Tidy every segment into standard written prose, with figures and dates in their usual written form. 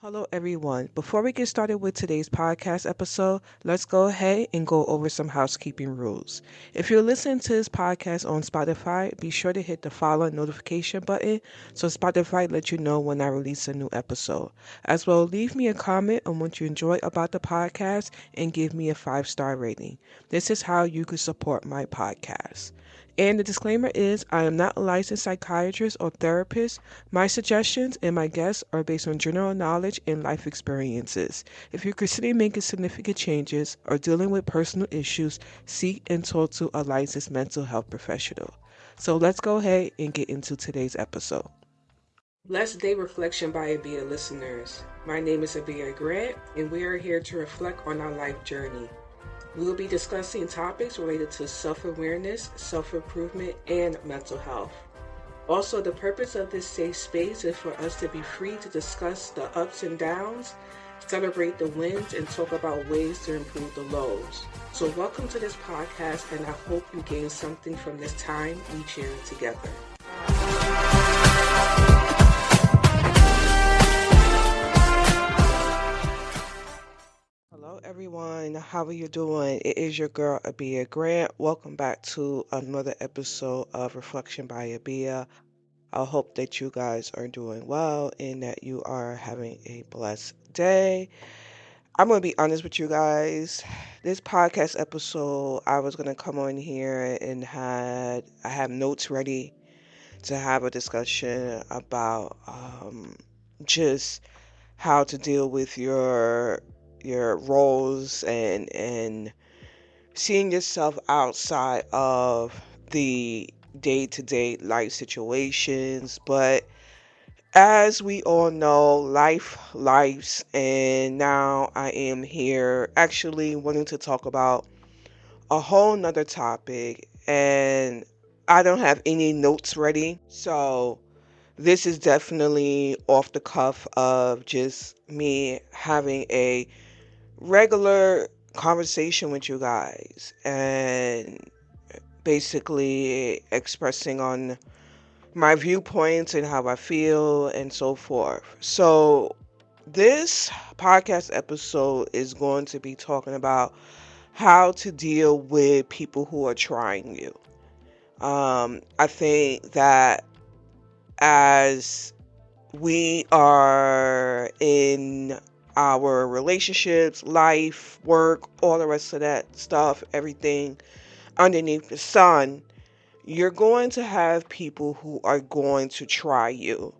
Hello, everyone. Before we get started with today's podcast episode, let's go ahead and go over some housekeeping rules. If you're listening to this podcast on Spotify, be sure to hit the follow notification button so Spotify lets you know when I release a new episode. As well, leave me a comment on what you enjoy about the podcast and give me a 5-star rating. This is how you can support my podcast. And the disclaimer is I am not a licensed psychiatrist or therapist. My suggestions and my guests are based on general knowledge and life experiences. If you're considering making significant changes or dealing with personal issues, seek and talk to a licensed mental health professional. So let's go ahead and get into today's episode. Blessed Day Reflection by Abia listeners. My name is Abia Grant, and we are here to reflect on our life journey. We will be discussing topics related to self-awareness, self-improvement, and mental health. Also, the purpose of this safe space is for us to be free to discuss the ups and downs, celebrate the wins, and talk about ways to improve the lows. So welcome to this podcast, and I hope you gain something from this time we share together. Hello, everyone. How are you doing? It is your girl, Abia Grant. Welcome back to another episode of Reflection by Abia. I hope that you guys are doing well and that you are having a blessed day. I'm going to be honest with you guys. This podcast episode, I was going to come on here and I have notes ready to have a discussion about just how to deal with your roles and seeing yourself outside of the day-to-day life situations. But as we all know, lives, and now I am here actually wanting to talk about a whole nother topic, and I don't have any notes ready, so this is definitely off the cuff of just me having a regular conversation with you guys and basically expressing on my viewpoints and how I feel and so forth. So this podcast episode is going to be talking about how to deal with people who are trying you. I think that as we are in our relationships, life, work, all the rest of that stuff, everything underneath the sun, you're going to have people who are going to try you.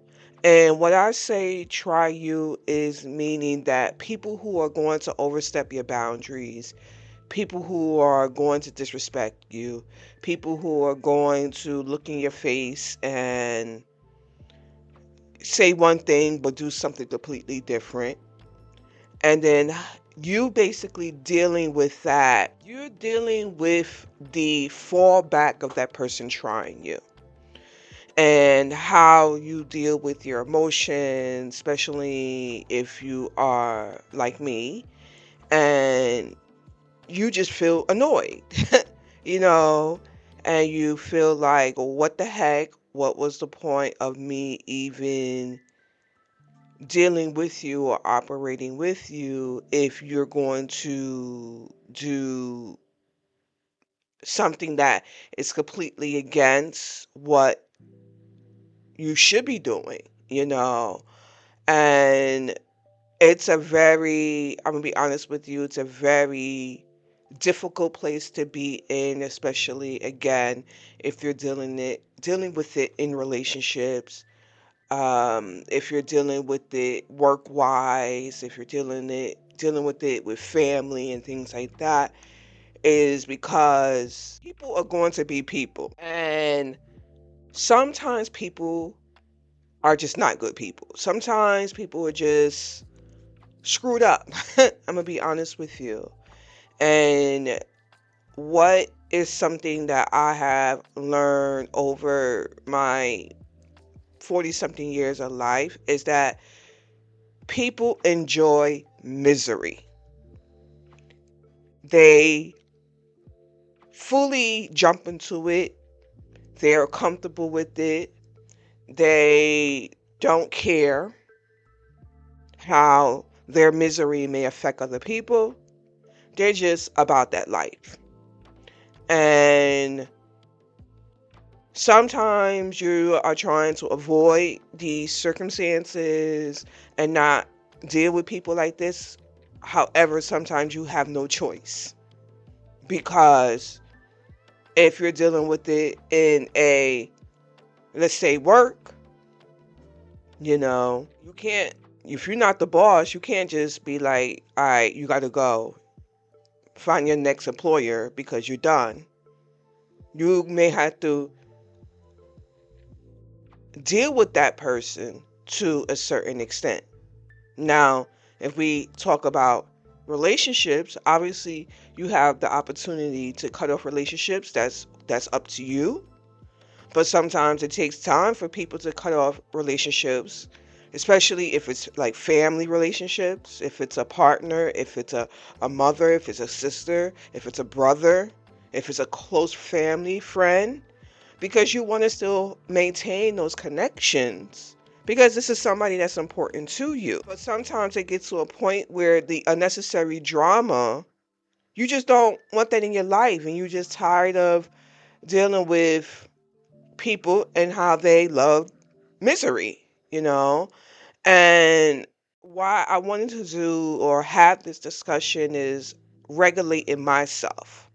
And what I say try you is meaning that people who are going to overstep your boundaries, people who are going to disrespect you, people who are going to look in your face and say one thing but do something completely different. And then you basically dealing with that. You're dealing with the fallback of that person trying you. And how you deal with your emotions, especially if you are like me and you just feel annoyed, you know, and you feel like, what the heck? What was the point of me even dealing with you or operating with you if you're going to do something that is completely against what you should be doing, you know? And I'm gonna be honest with you, it's a very difficult place to be in, especially again, if you're dealing with it in relationships. If you're dealing with it work wise, if you're dealing with it with family and things like that, is because people are going to be people. And sometimes people are just not good people. Sometimes people are just screwed up. I'm gonna be honest with you. And what is something that I have learned over my 40 something years of life is that people enjoy misery. They fully jump into it. They're comfortable with it. They don't care how their misery may affect other people. They're just about that life. And sometimes you are trying to avoid these circumstances and not deal with people like this. However, sometimes you have no choice, because if you're dealing with it in a, let's say, work, you can't, if you're not the boss, you can't just be like, all right, you got to go find your next employer because you're done. You may have to deal with that person to a certain extent. Now, if we talk about relationships, obviously you have the opportunity to cut off relationships. That's up to you. But sometimes it takes time for people to cut off relationships, especially if it's like family relationships, if it's a partner, if it's a mother, if it's a sister, if it's a brother, if it's a close family friend, because you want to still maintain those connections, because this is somebody that's important to you. But sometimes it gets to a point where the unnecessary drama, you just don't want that in your life, and you're just tired of dealing with people and how they love misery, you know? And why I wanted to do or have this discussion is regulating myself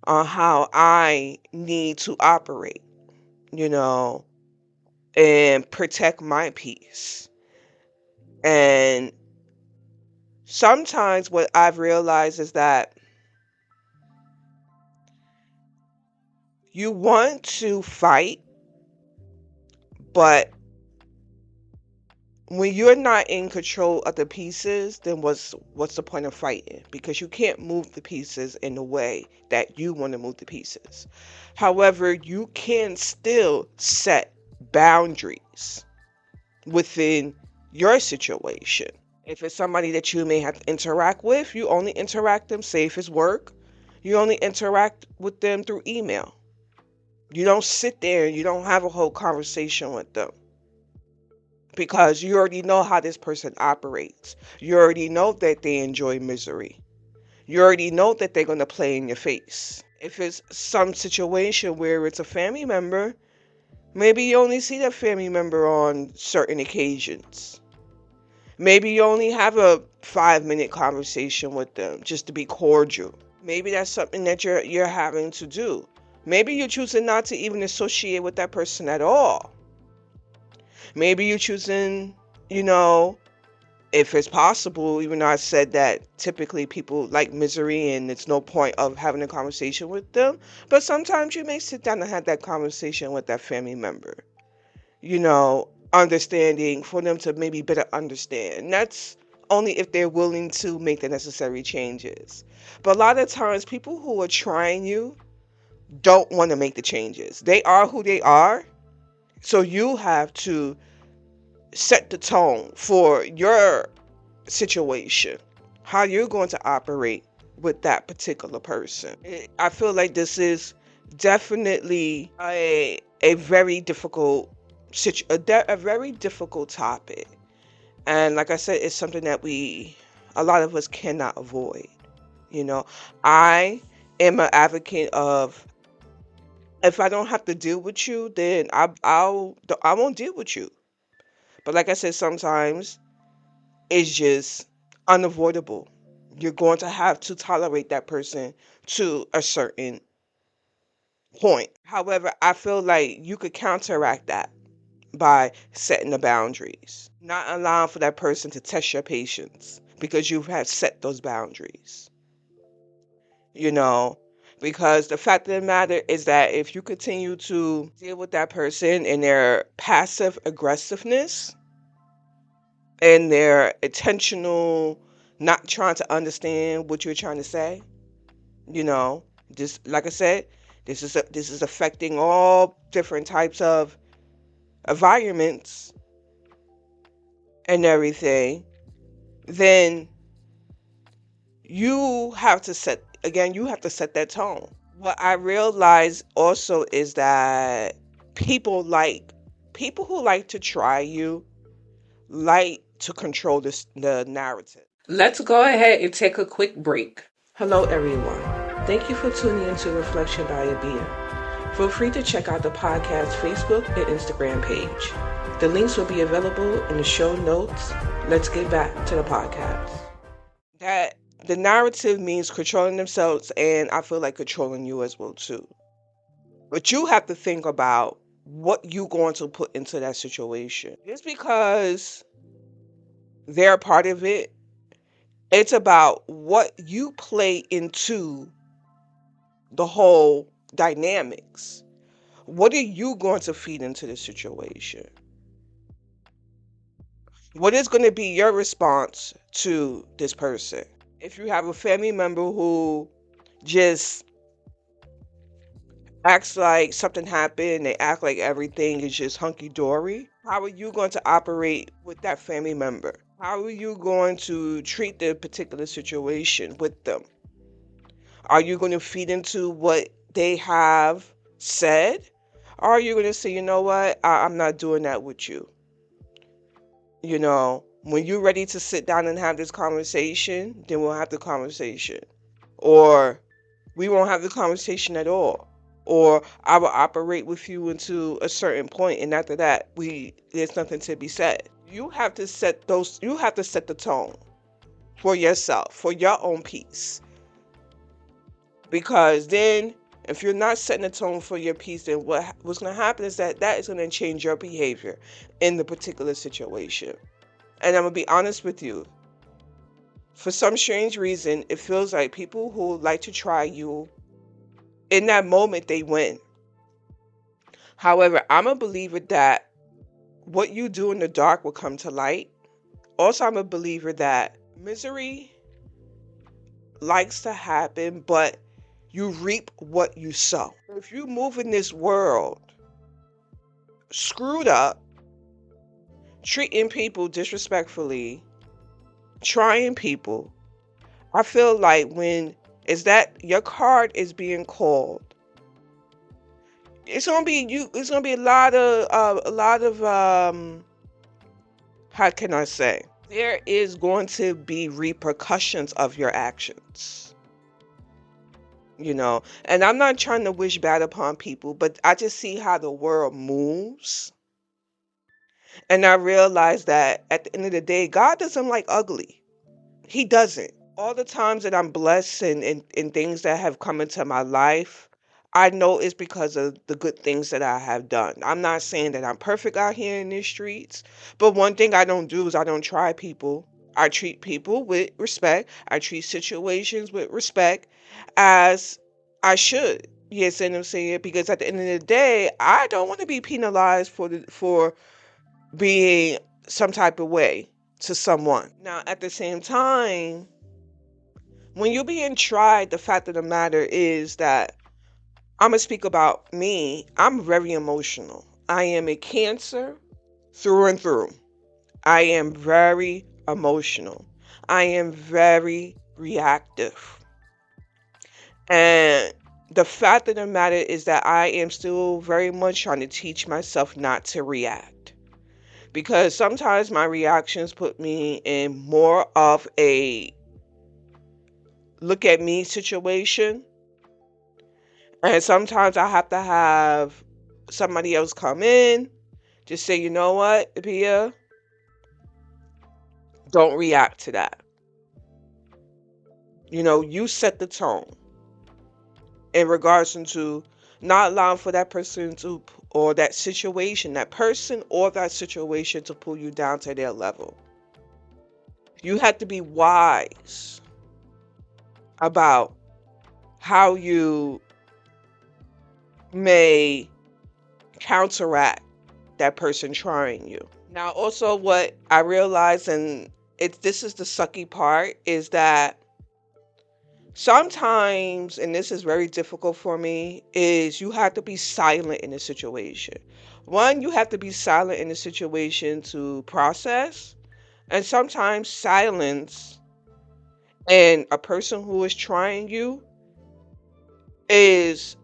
on how I need to operate, you know, and protect my peace. And sometimes what I've realized is that you want to fight, but when you're not in control of the pieces, then what's the point of fighting? Because you can't move the pieces in the way that you want to move the pieces. However, you can still set boundaries within your situation. If it's somebody that you may have to interact with, you only interact them, say if it's work, you only interact with them through email. You don't sit there and you don't have a whole conversation with them, because you already know how this person operates. You already know that they enjoy misery. You already know that they're going to play in your face. If it's some situation where it's a family member, maybe you only see that family member on certain occasions. Maybe you only have a 5-minute conversation with them just to be cordial. Maybe that's something that you're having to do. Maybe you're choosing not to even associate with that person at all. Maybe you're choosing, if it's possible, even though I said that typically people like misery and it's no point of having a conversation with them, but sometimes you may sit down and have that conversation with that family member, understanding for them to maybe better understand. And that's only if they're willing to make the necessary changes. But a lot of times people who are trying you don't want to make the changes. They are who they are. So you have to set the tone for your situation, how you're going to operate with that particular person. I feel like this is definitely a very difficult a very difficult topic. And like I said, it's something that a lot of us cannot avoid. I am an advocate of, if I don't have to deal with you, then I won't deal with you. But like I said, sometimes it's just unavoidable. You're going to have to tolerate that person to a certain point. However, I feel like you could counteract that by setting the boundaries, not allowing for that person to test your patience because you have set those boundaries. You know, because the fact of the matter is that if you continue to deal with that person in their passive aggressiveness and their intentional not trying to understand what you're trying to say, just like I said, this is affecting all different types of environments and everything. Then you have to set that tone. What I realize also is that people who like to try you like to control the narrative. Let's go ahead and take a quick break. Hello, everyone. Thank you for tuning into Reflection by Abia. Feel free to check out the podcast Facebook and Instagram page. The links will be available in the show notes. Let's get back to the podcast. That the narrative means controlling themselves, and I feel like controlling you as well too. But you have to think about what you're going to put into that situation. Just because they're a part of it, it's about what you play into the whole dynamics. What are you going to feed into the situation? What is going to be your response to this person? If you have a family member who just acts like something happened, they act like everything is just hunky dory, how are you going to operate with that family member? How are you going to treat the particular situation with them? Are you going to feed into what they have said? Or are you going to say, you know what, I'm not doing that with you? You know, when you're ready to sit down and have this conversation, then we'll have the conversation. Or we won't have the conversation at all. Or I will operate with you until a certain point, and after that, there's nothing to be said. You have to set the tone for yourself, for your own peace. Because then, if you're not setting the tone for your peace, then what's going to happen is that is going to change your behavior in the particular situation. And I'm going to be honest with you. For some strange reason, it feels like people who like to try you, in that moment, they win. However, I'm a believer that what you do in the dark will come to light. Also, I'm a believer that misery likes to happen, but you reap what you sow. If you move in this world screwed up, treating people disrespectfully, trying people, I feel like when is that your card is being called, it's gonna be a lot of how can I say, there is going to be repercussions of your actions. And I'm not trying to wish bad upon people, but I just see how the world moves. And I realize that at the end of the day, God doesn't like ugly. He doesn't. All the times that I'm blessed and things that have come into my life, I know it's because of the good things that I have done. I'm not saying that I'm perfect out here in these streets, but one thing I don't do is I don't try people. I treat people with respect. I treat situations with respect, as I should. You see what I'm saying? Because at the end of the day, I don't want to be penalized for being some type of way to someone. Now, at the same time, when you're being tried, the fact of the matter is that I'm going to speak about me. I'm very emotional. I am a Cancer through and through. I am very emotional. I am very reactive. And the fact of the matter is that I am still very much trying to teach myself not to react. Because sometimes my reactions put me in more of a look at me situation. And sometimes I have to have somebody else come in, just say, you know what, Pia, don't react to that. You set the tone in regards to not allowing for that person to, or that situation, that person or that situation to pull you down to their level. You have to be wise about how you may counteract that person trying you. Now, also what I realize, and this is the sucky part, is that sometimes, and this is very difficult for me, is you have to be silent in a situation. One, you have to be silent in a situation to process, and sometimes silence and a person who is trying you is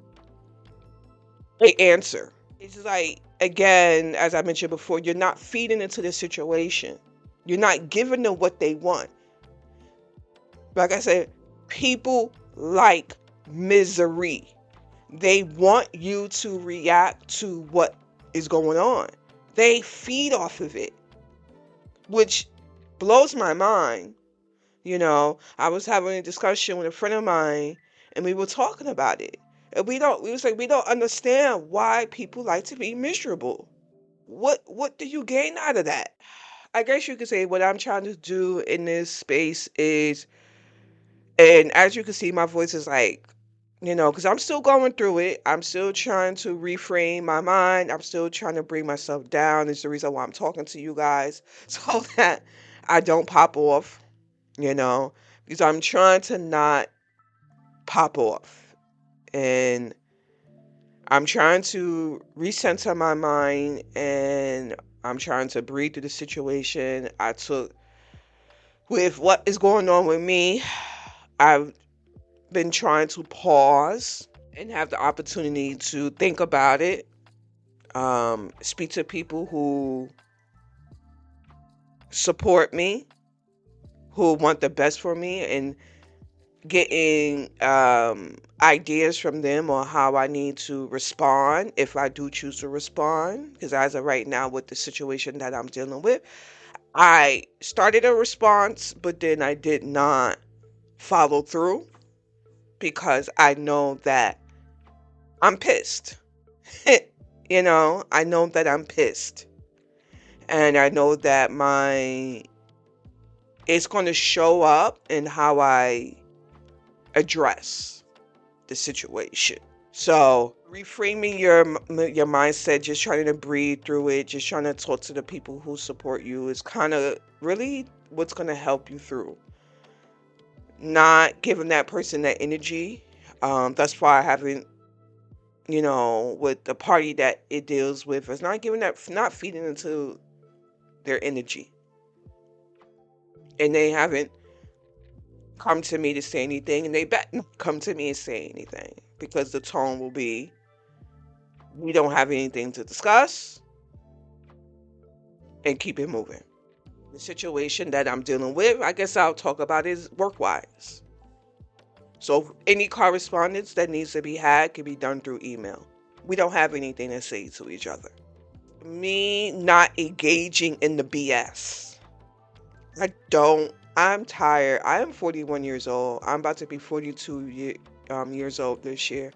an answer. It's like, again, as I mentioned before, you're not feeding into the situation. You're not giving them what they want. Like I said, people like misery. They want you to react to what is going on. They feed off of it, which blows my mind. I was having a discussion with a friend of mine and we were talking about it. And we was like, we don't understand why people like to be miserable. What do you gain out of that? I guess you could say what I'm trying to do in this space is, and as you can see, my voice is like, because I'm still going through it. I'm still trying to reframe my mind. I'm still trying to bring myself down. Is the reason why I'm talking to you guys so that I don't pop off, you know, because I'm trying to not pop off. And I'm trying to recenter my mind and I'm trying to breathe through the situation. With what is going on with me, I've been trying to pause and have the opportunity to think about it, speak to people who support me, who want the best for me, and getting ideas from them on how I need to respond if I do choose to respond. Because as of right now, with the situation that I'm dealing with, I started a response, but then I did not follow through because I know that I'm pissed. I know that I'm pissed. And I know that it's going to show up in how I address the situation. So reframing your mindset, just trying to breathe through it, just trying to talk to the people who support you is kind of really what's going to help you through. Not giving that person that energy. That's why I haven't, with the party that it deals with, it's not feeding into their energy. And they haven't come to me to say anything, and they bet not come to me and say anything because the tone will be, we don't have anything to discuss, and keep it moving. The situation that I'm dealing with, I guess I'll talk about is work-wise. So any correspondence that needs to be had can be done through email. We don't have anything to say to each other. Me not engaging in the BS. I'm tired. I am 41 years old. I'm about to be 42 years old this year.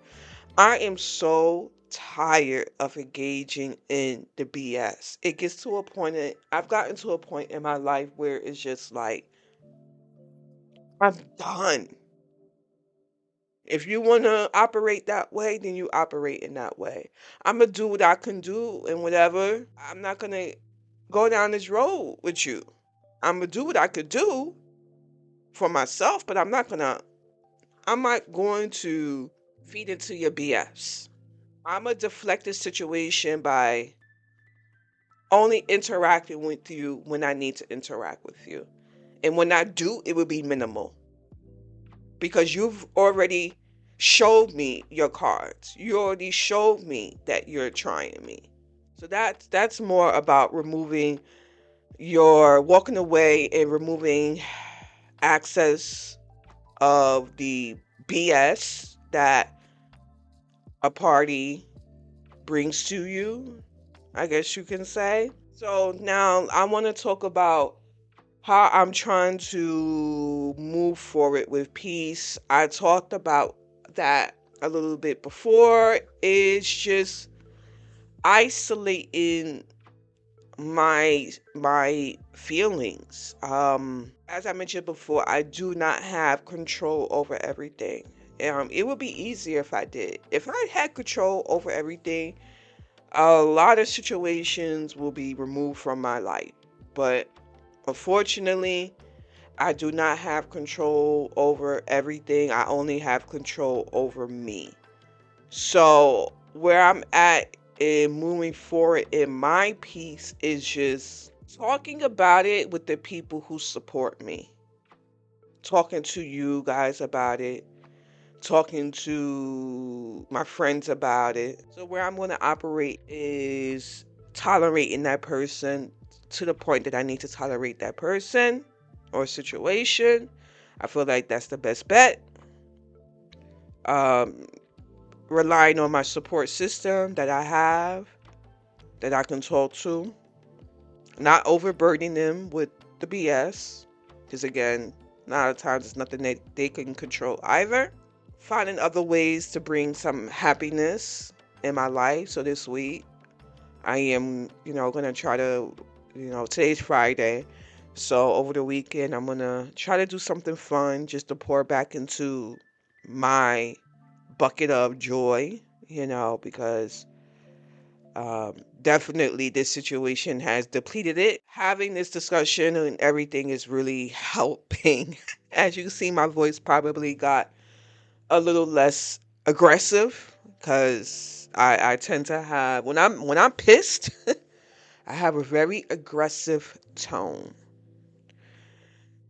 I am so tired of engaging in the BS. It gets to a point I've gotten to a point in my life where it's just like, I'm done. If you want to operate that way, then you operate in that way. I'm going to do what I can do and whatever. I'm not going to go down this road with you. I'm going to do what I could do for myself, but I'm not going to feed into your BS. I'm going to deflect the situation by only interacting with you when I need to interact with you. And when I do, it will be minimal. Because you've already showed me your cards. You already showed me that you're trying me. So that's more about walking away and removing access of the BS that a party brings to you, I guess you can say. So now I want to talk about how I'm trying to move forward with peace. I talked about that a little bit before. It's just isolating my feelings. As I mentioned before, I do not have control over everything. It would be easier if I did. If I had control over everything, a lot of situations will be removed from my life. But unfortunately, I do not have control over everything. I only have control over me. So where I'm at in moving forward in my peace is just talking about it with the people who support me. Talking to you guys about it. Talking to my friends about it. So where I'm going to operate is tolerating that person, to the point that I need to tolerate that person or situation, I feel like that's the best bet. Relying on my support system that I have, that I can talk to, not overburdening them with the BS, because again, a lot of times it's nothing that they can control either. Finding other ways to bring some happiness in my life. So this week, I am, going to try to, today's Friday. So over the weekend, I'm going to try to do something fun just to pour back into my bucket of joy, because definitely this situation has depleted it. Having this discussion and everything is really helping. As you see, my voice probably got a little less aggressive because I tend to have, when I'm pissed, I have a very aggressive tone.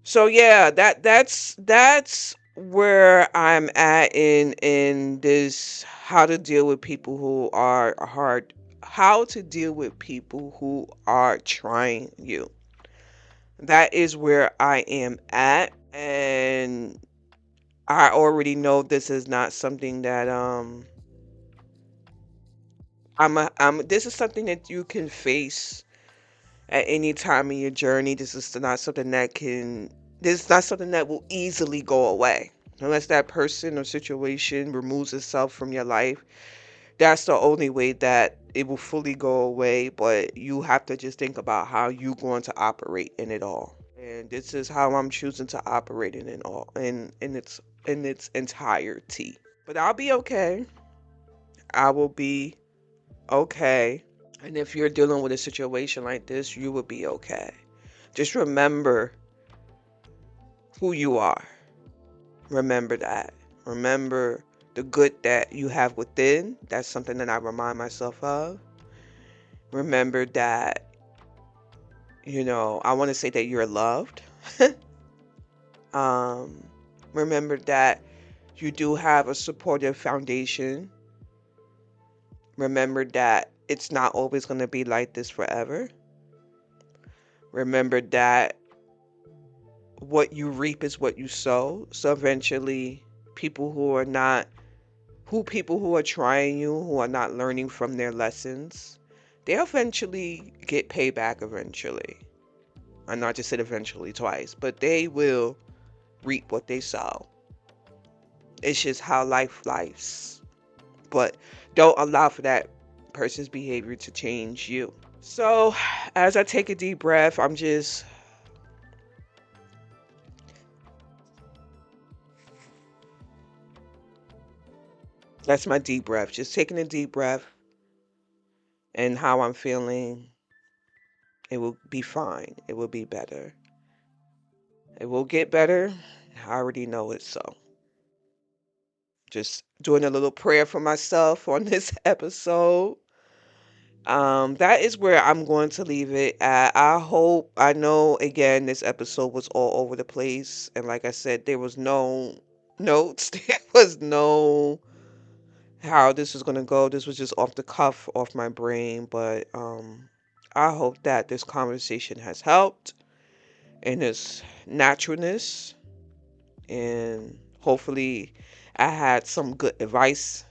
So yeah, that's where I'm at in this, how to deal with people who are hard, how to deal with people who are trying you. That is where I am at, and I already know this is not something that this is something that you can face at any time in your journey. This is not something that will easily go away. Unless that person or situation removes itself from your life, that's the only way that it will fully go away. But you have to just think about how you're going to operate in it all. And this is how I'm choosing to operate in it all, in its entirety. But I'll be okay. I will be okay. And if you're dealing with a situation like this, you will be okay. Just remember who you are. Remember that. Remember the good that you have within. That's something that I remind myself of. Remember that, I want to say that you're loved. Remember that you do have a supportive foundation. Remember that it's not always going to be like this forever. Remember that what you reap is what you sow. So eventually, people who are trying you, who are not learning from their lessons, they'll eventually get payback eventually. I not just said eventually twice, but they will reap what they sow. It's just how life's. But don't allow for that person's behavior to change you. So as I take a deep breath, that's my deep breath. Just taking a deep breath, and how I'm feeling, it will be fine. It will be better. It will get better. I already know it, so. Just doing a little prayer for myself on this episode. That is where I'm going to leave it at. I know, again, this episode was all over the place. And like I said, there was no notes. There was no how this was going to go. This was just off the cuff, off my brain. But I hope that this conversation has helped in its naturalness. And hopefully I had some good advice,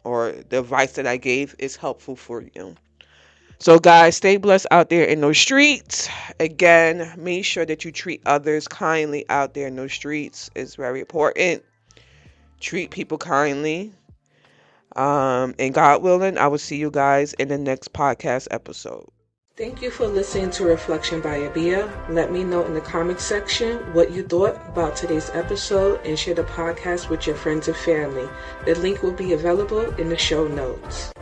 or the advice that I gave is helpful for you. So guys, stay blessed out there in those streets. Again, make sure that you treat others kindly out there in those streets. It's very important. Treat people kindly. And God willing, I will see you guys in the next podcast episode. Thank you for listening to Reflection by Abia. Let me know in the comments section what you thought about today's episode, and share the podcast with your friends and family. The link will be available in the show notes.